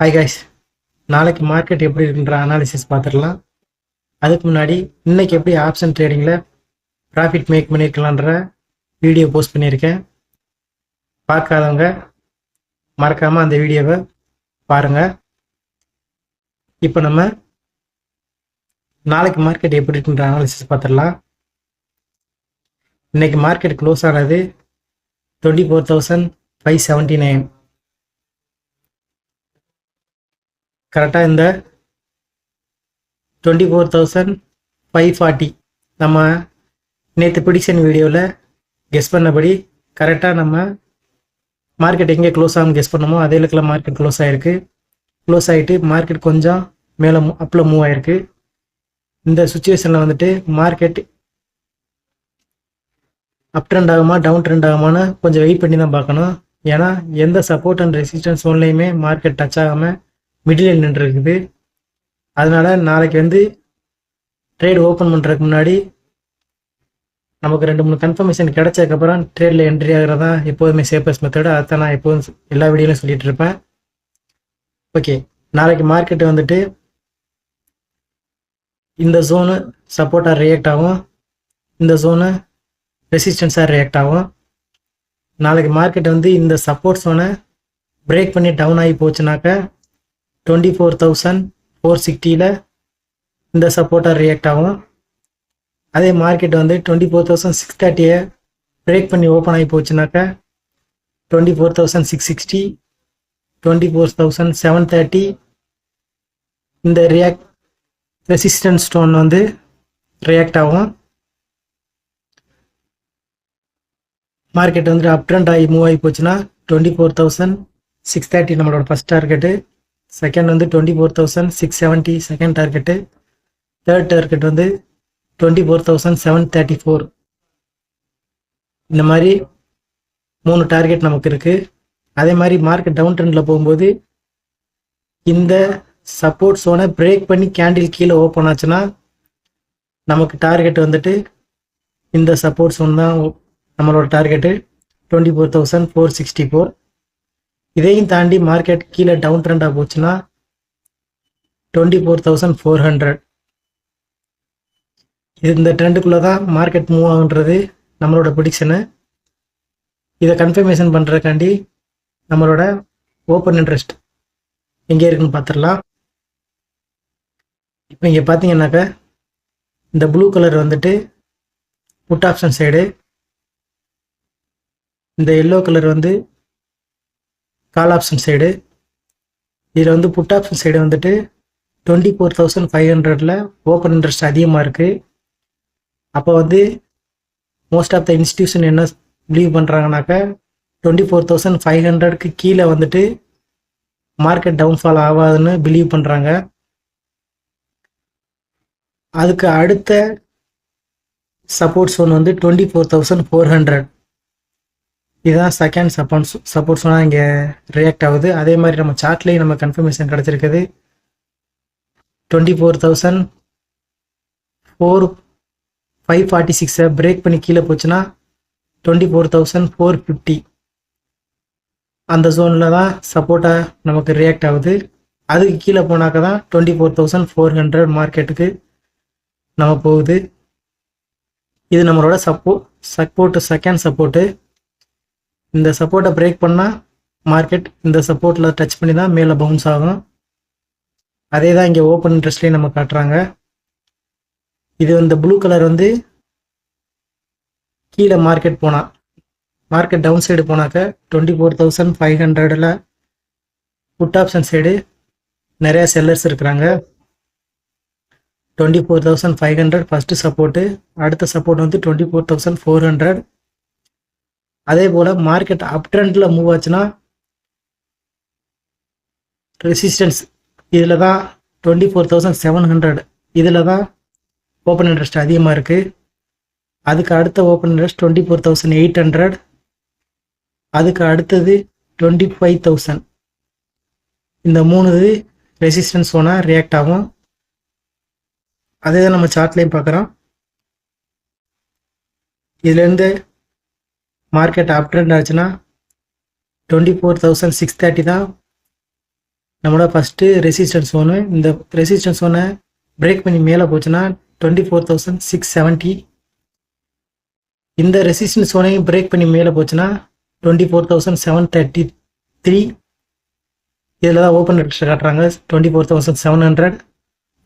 Hi guys, நாளைக்கு market எப்படி இருக்குன்ற அனாலிசிஸ் பார்த்துடலாம். அதுக்கு முன்னாடி இன்னைக்கு எப்படி ஆப்ஷன் ட்ரேடிங்கில் ப்ராஃபிட் மேக் பண்ணியிருக்கலான்ற வீடியோ போஸ்ட் பண்ணியிருக்கேன். பார்க்காதவங்க மறக்காமல் அந்த வீடியோவை பாருங்கள். இப்போ நம்ம நாளைக்கு மார்க்கெட் எப்படி இருக்குன்ற அனாலிசிஸ் பார்த்துடலாம். இன்னைக்கு மார்க்கெட் க்ளோஸ் ஆனது 24,579. கரெக்டாக இந்த 24,540 நம்ம நேற்று ப்ரிடிக்ஷன் வீடியோவில் கெஸ் பண்ணபடி கரெக்டாக நம்ம மார்க்கெட் எங்கே க்ளோஸ் ஆகும் கெஸ் பண்ணமோ அதே இடத்துல மார்க்கெட் க்ளோஸ் ஆகிருக்கு. க்ளோஸ் ஆகிட்டு மார்க்கெட் கொஞ்சம் மேலே அப்பில் மூவ் ஆகிருக்கு. இந்த சுச்சுவேஷனில் வந்துட்டு மார்க்கெட் அப் ட்ரெண்ட் ஆகுமா டவுன் ட்ரெண்ட் ஆகுமான்னு கொஞ்சம் வெயிட் பண்ணி தான் பார்க்கணும். ஏன்னா எந்த சப்போர்ட் அண்ட் ரெசிஸ்டன்ஸ் ஒன்லையுமே மார்க்கெட் டச் ஆகாமல் மிடில் நின்றுருக்குது. அதனால் நாளைக்கு வந்து ட்ரேட் ஓப்பன் பண்ணுறதுக்கு முன்னாடி நமக்கு 2-3 கன்ஃபர்மேஷன் கிடைச்சதுக்கப்புறம் ட்ரேடில் என்ட்ரி ஆகிறதா எப்போதுமே சேஃபஸ்ட் மெத்தடு. அதான் நான் எப்போதும் எல்லா வீடியோலையும் சொல்லிகிட்டு இருப்பேன். ஓகே, நாளைக்கு மார்க்கெட்டு வந்துட்டு இந்த ஜோனு சப்போர்ட்டாக ரியாக்ட் ஆகும், இந்த ஜோனு ரெசிஸ்டன்ஸாக ரியாக்ட் ஆகும். நாளைக்கு மார்க்கெட் வந்து இந்த சப்போர்ட் ஜோனை பிரேக் பண்ணி டவுன் ஆகி போச்சுனாக்க 24,460 இந்த சப்போர்ட்டாக ரியாக்ட் ஆகும். அதே மார்க்கெட் வந்து 24,630 பிரேக் பண்ணி ஓப்பன் ஆகி போச்சுனாக்கா 24,660 24,730 இந்த ரெசிஸ்டன்ஸ் ஸ்டோன் வந்து ரியாக்ட் ஆகும். மார்க்கெட் வந்து அப் ட்ரெண்ட் ஆகி மூவ் ஆகி போச்சுன்னா 24,630 நம்மளோட ஃபஸ்ட் டார்கெட்டு. செகண்ட் வந்து 24,670 செகண்ட் டார்கெட்டு. தேர்ட் டார்கெட் வந்து 24,734. இந்த மாதிரி 3 டார்கெட் நமக்கு இருக்குது. அதே மாதிரி மார்க்கெட் டவுன் ட்ரெண்டில் போகும்போது இந்த சப்போர்ட் ஜோனை பிரேக் பண்ணி கேண்டில் கீழே ஓப்பன் ஆச்சுன்னா நமக்கு டார்கெட் வந்துட்டு இந்த சப்போர்ட் ஜோன் தான் நம்மளோட டார்கெட்டு 24,464. இதையும் தாண்டி மார்க்கெட் கீழே டவுன் ட்ரெண்டாக போச்சுன்னா 24,400. இந்த ட்ரெண்டுக்குள்ளே தான் மார்க்கெட் மூவ் ஆகுன்றது நம்மளோட ப்ரிடிக்ஷனு. இதை கன்ஃபர்மேஷன் பண்ணுறதுக்காண்டி நம்மளோட ஓப்பன் இன்ட்ரெஸ்ட் எங்கே இருக்குன்னு பார்த்துடலாம். இப்போ இங்கே பார்த்தீங்கன்னாக்கா இந்த ப்ளூ கலர் வந்துட்டு புட் ஆப்ஷன் சைடு, இந்த எல்லோ கலர் வந்து கால் ஆப்ஷன் சைடு. இதில் வந்து புட் ஆப்ஷன் சைடு வந்துட்டு 24,500 ஓப்பன் இன்ட்ரெஸ்ட் அதிகமாக இருக்குது. அப்போ வந்து மோஸ்ட் ஆஃப் த இன்ஸ்டியூஷன் என்ன பிலீவ் பண்ணுறாங்கனாக்கா 24,500க்கு கீழே வந்துட்டு மார்க்கெட் டவுன்ஃபால் ஆகாதுன்னு பிலீவ் பண்ணுறாங்க. அதுக்கு அடுத்த சப்போர்ட் ஜோன் வந்து 24,400. இதுதான் செகண்ட் சப்போர்ட் ஜோனாக இங்கே ரியாக்ட் ஆகுது. அதே மாதிரி நம்ம சார்ட்லேயும் நம்ம கன்ஃபர்மேஷன் கிடச்சிருக்குது. 24,546 பிரேக் பண்ணி கீழே போச்சுன்னா 24,450 அந்த ஜோனில் தான் சப்போர்ட்டாக நமக்கு ரியாக்ட் ஆகுது. அதுக்கு கீழே போனாக்க தான் 24,400 மார்க்கெட்டுக்கு நம்ம போகுது. இது நம்மளோட சப்போர்ட்டு செகண்ட் சப்போர்ட்டு. இந்த சப்போர்ட்டை பிரேக் பண்ணால் மார்க்கெட் இந்த சப்போர்ட்டில் டச் பண்ணி தான் மேலே பவுன்ஸ் ஆகும். அதே தான் இங்கே ஓப்பன் இன்ட்ரெஸ்ட்லேயும் நம்ம காட்டுறாங்க. இது இந்த ப்ளூ கலர் வந்து கீழே மார்க்கெட் போனால், மார்க்கெட் டவுன் சைடு போனாக்க 24,500 புட் ஆப்ஷன் சைடு நிறையா செல்லர்ஸ் இருக்கிறாங்க. 24,500 ஃபஸ்ட்டு சப்போர்ட்டு. அடுத்த சப்போர்ட் வந்து 24,400. அதே போல் மார்க்கெட் அப் ட்ரெண்டில் மூவ் ஆச்சுன்னா ரெசிஸ்டன்ஸ் இதில் தான் 24,700. இதில் தான் ஓப்பன் இன்ட்ரெஸ்ட் அதிகமாக இருக்குது. அதுக்கு அடுத்த ஓப்பன் இன்ட்ரெஸ்ட் 24,800. அதுக்கு அடுத்தது 25,000. இந்த 3 ரெசிஸ்டன்ஸ் ஓனாக ரியாக்ட் ஆகும். அதே தான் நம்ம சார்ட்லேயும் பார்க்குறோம். இதுலேருந்து மார்க்கெட் அப் ட்ரெண்ட் ஆச்சுன்னா 24,630 தான் நம்மளோட ஃபஸ்ட்டு ரெசிஸ்டன்ஸ் ஒன்று, இந்த ரெசிஸ்டன்ஸ் ஒன்றை பிரேக் பண்ணி மேலே போச்சுன்னா 24,670. இந்த ரெசிஸ்டன்ஸ் ஒன்றையும் பிரேக் பண்ணி மேலே போச்சுன்னா 24,733. இதில் தான் ஓப்பன் ரெக்ஸ்ட் காட்டுறாங்க 24,700.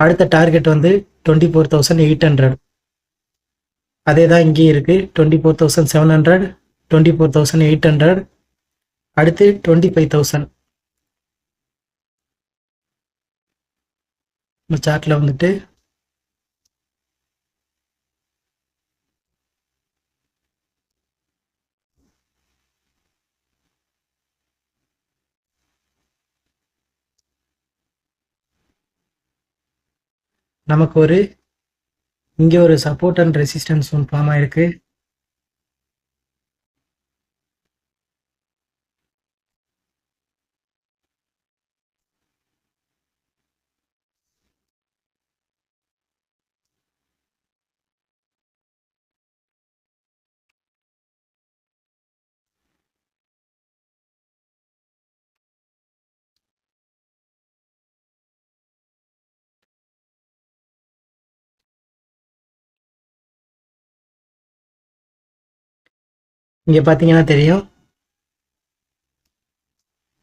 அடுத்த டார்கெட் வந்து 24,800. அதே தான் இங்கேயும் இருக்குது 24,700, 24,800, அடுத்து 25,000. இந்த சார்ட்டில் வந்துட்டு நமக்கு இங்கே ஒரு சப்போர்ட் அண்ட் ரெசிஸ்டன்ஸ் ஒன்று ஃபார்ம் ஆயிருக்கு. இங்கே பார்த்தீங்கன்னா தெரியும்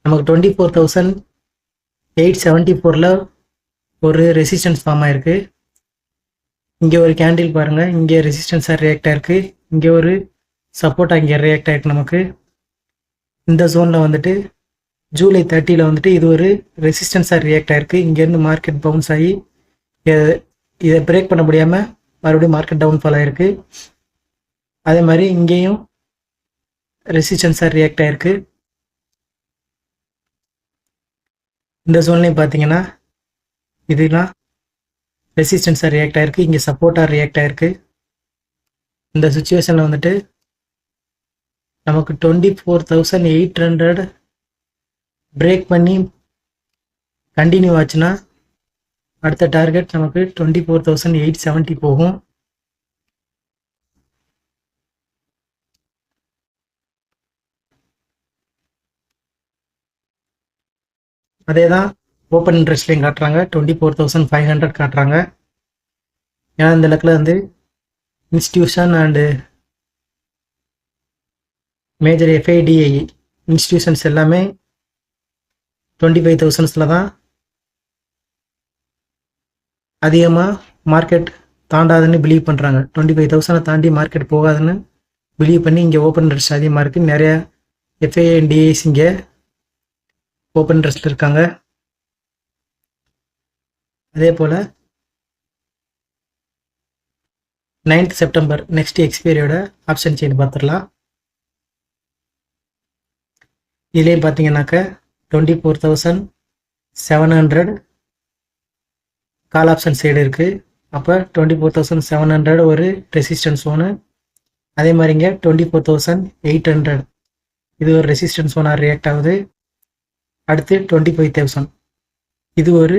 நமக்கு 24,874 ஒரு ரெசிஸ்டன்ஸ் ஃபார்ம் ஆயிருக்கு. இங்கே ஒரு கேண்டில் பாருங்கள், இங்கே ரெசிஸ்டன்ஸாக ரியாக்ட் ஆயிருக்கு, இங்கே ஒரு சப்போர்ட்டாக இங்கே ரியாக்ட் ஆயிருக்கு. நமக்கு இந்த ஜோனில் வந்துட்டு ஜூலை 30 வந்துட்டு இது ஒரு ரெசிஸ்டன்ஸாக ரியாக்ட் ஆயிருக்கு. இங்கேருந்து மார்க்கெட் பவுன்ஸ் ஆகி இதை பிரேக் பண்ண முடியாமல் மறுபடியும் மார்க்கெட் டவுன்ஃபால் ஆயிருக்கு. அதே மாதிரி இங்கேயும் ரெசிஸ்டன்ஸாக ரியாக்ட் ஆயிருக்கு. இந்த ஜோன்லையும் பார்த்தீங்கன்னா இதுலாம் ரெசிஸ்டன்ஸாக ரியாக்ட் ஆயிருக்கு, இங்கே சப்போர்ட்டாக ரியாக்ட் ஆயிருக்கு. இந்த சுச்சுவேஷனில் வந்துட்டு நமக்கு 24,800 பிரேக் பண்ணி கண்டினியூ ஆச்சுன்னா அடுத்த டார்கெட் நமக்கு 24,870 போகும். அதே தான் ஓப்பன் இன்ட்ரெஸ்ட்லேயும் காட்டுறாங்க, 24,500 காட்டுறாங்க. ஏன்னா இந்த லக்கில் வந்து institution and major FIDI institutions எல்லாமே 25,000 தான் அதிகமாக மார்க்கெட் தாண்டாதுன்னு பிலீவ் பண்ணுறாங்க. 25,000 தாண்டி மார்க்கெட் போகாதுன்னு பிலீவ் பண்ணி இங்கே ஓப்பன் இன்ட்ரெஸ்ட் அதிகமாக இருக்குது. நிறையா FIDIs இங்கே ஓப்பன் இன்ட்ரெஸ்ட் இருக்காங்க. அதே போல் 9th செப்டம்பர் நெக்ஸ்ட் எக்ஸ்பைரியோட ஆப்ஷன் செயின் பார்த்துடலாம். இதுலேயும் பார்த்தீங்கன்னாக்க 24,700 கால் ஆப்ஷன் சைடு இருக்குது. அப்போ 24,700 ஒரு ரெசிஸ்டன்ஸ் ஒன்று. அதே மாதிரிங்க 24,800 இது ஒரு ரெசிஸ்டன்ஸ் ஒன்றா ரியாக்ட் ஆகுது. அடுத்து 25,000 இது ஒரு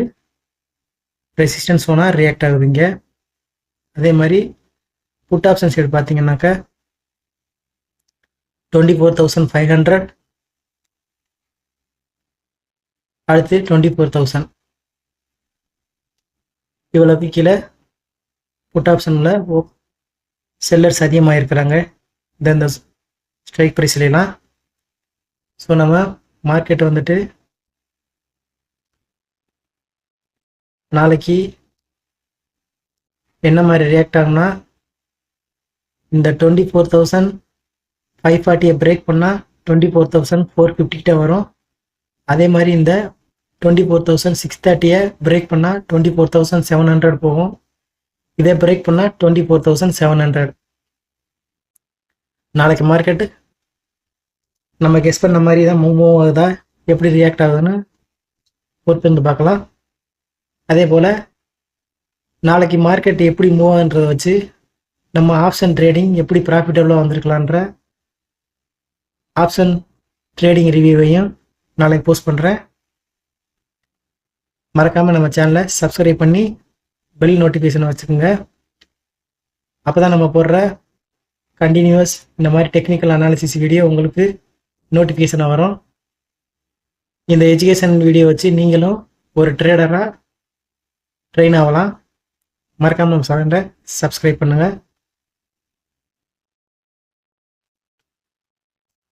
ரெசிஸ்டன்ஸ் ஒன்றா ரியாக்ட் ஆகுதுங்க. அதே மாதிரி புட் ஆப்ஷன் சைடு பார்த்தீங்கன்னாக்கா 24,500 அடுத்து 24,000 இவ்வளோக்கு கீழே புட் ஆப்ஷனில் செல்லர்ஸ் அதிகமாக இருக்கிறாங்க இந்த ஸ்ட்ரைக் ப்ரைஸ்லாம். ஸோ நம்ம மார்க்கெட் வந்துட்டு நாளைக்கு என்ன மாதிரி ரியாக்ட் ஆகும்னா இந்த 24,540 பிரேக் பண்ணால் 24,450 வரும். அதே மாதிரி இந்த 24,630 பிரேக் பண்ணால் 24,700 போகும். இதே பிரேக் பண்ணால் 24,700. நாளைக்கு மார்க்கெட்டு நம்ம கெஸ் பண்ண மாதிரி தான் மூவ் ஆகுதா, எப்படி ரியாக்ட் ஆகுதுன்னு பொறுத்து வந்து பார்க்கலாம். அதே போல் நாளைக்கு மார்க்கெட் எப்படி மூவ் ஆகுன்றதை வச்சு நம்ம ஆப்ஷன் ட்ரேடிங் எப்படி ப்ராஃபிட்டபுளாக வந்திருக்கலான்ற ஆப்ஷன் ட்ரேடிங் ரிவ்யூவையும் நாளைக்கு போஸ்ட் பண்ணுறேன். மறக்காமல் நம்ம சேனலை சப்ஸ்கிரைப் பண்ணி பெல் நோட்டிஃபிகேஷன் வச்சுக்கோங்க. அப்போ தான் நம்ம போடுற கண்டினியூஸ் இந்த மாதிரி டெக்னிக்கல் அனாலிசிஸ் வீடியோ உங்களுக்கு நோட்டிஃபிகேஷனாக வரும். இந்த எஜுகேஷன் வீடியோ வச்சு நீங்களும் ஒரு ட்ரேடராக ட்ரெயின் ஆகலாம். மறக்காமல் நம்ம சேனலை சப்ஸ்கிரைப் பண்ணுங்கள்.